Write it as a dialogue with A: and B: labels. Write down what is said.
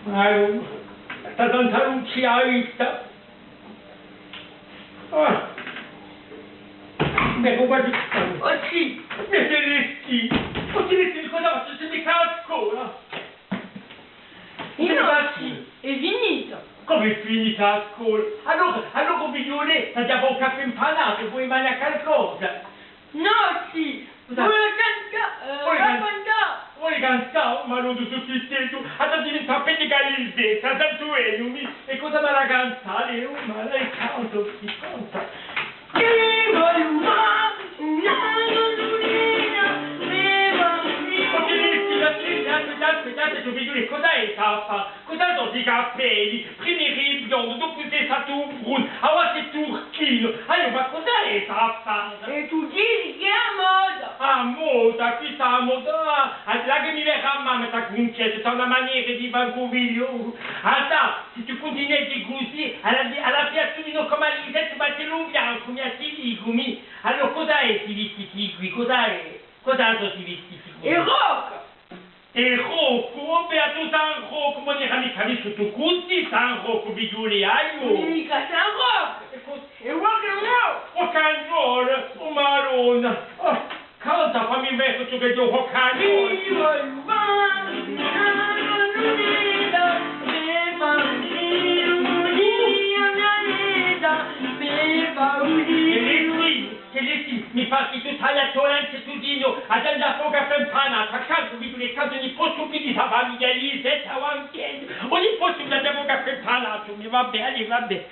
A: sta tanta luce a vista. Ecco, guardi. Oh sì, le Celestini. Oh Celestini, cosa faccio? Se mi cala scuola.
B: È finito.
A: Come è finita a scuola? Allora figliole, andiamo a un caffè impanato, vuoi mangiare qualcosa?
B: No, sì. Vuoi cantare?
A: Vuoi cantare? Ma non so chi sei tu. Adesso diventa pedicalizza, tanto è, e cosa me la cantare? Ma lei canto, si canta. Aspettate, tuo figlio, cos'è tappa? Cos'è sono i capelli? Primi biondo, dopo sei stato brun, ora sei turchino. Allora, ma cos'è tappa?
B: E tu dici che è a moda.
A: A moda, qui sta a moda. Là che mi verrà a mamma, sta concetta, c'è una maniera di bancoviglio. Allora, se tu continui così, alla piazzolino come all'inizio, ma te lo bianco, mi attivi. Allora, cos'è si vestiti qui? Cos'è? Cos'è si vestiti qui?
B: E rock.
A: E rocco, beato San Rocco, ma ne rami sotto tutti, San Rocco, biglioli, aio.
B: Mica San Rocco. E rock and roll.
A: Rock and roll, oh maronna. Canta, fammi un verso su che io rock and roll. Mi fatti tutta la toleranza tudino, ad andare a fuoco a impanata, a caso vi le case ogni posto che di la famiglia lì, senza avanti, ogni posto che andiamo a fuoco a impanato, mi va bene, va bene.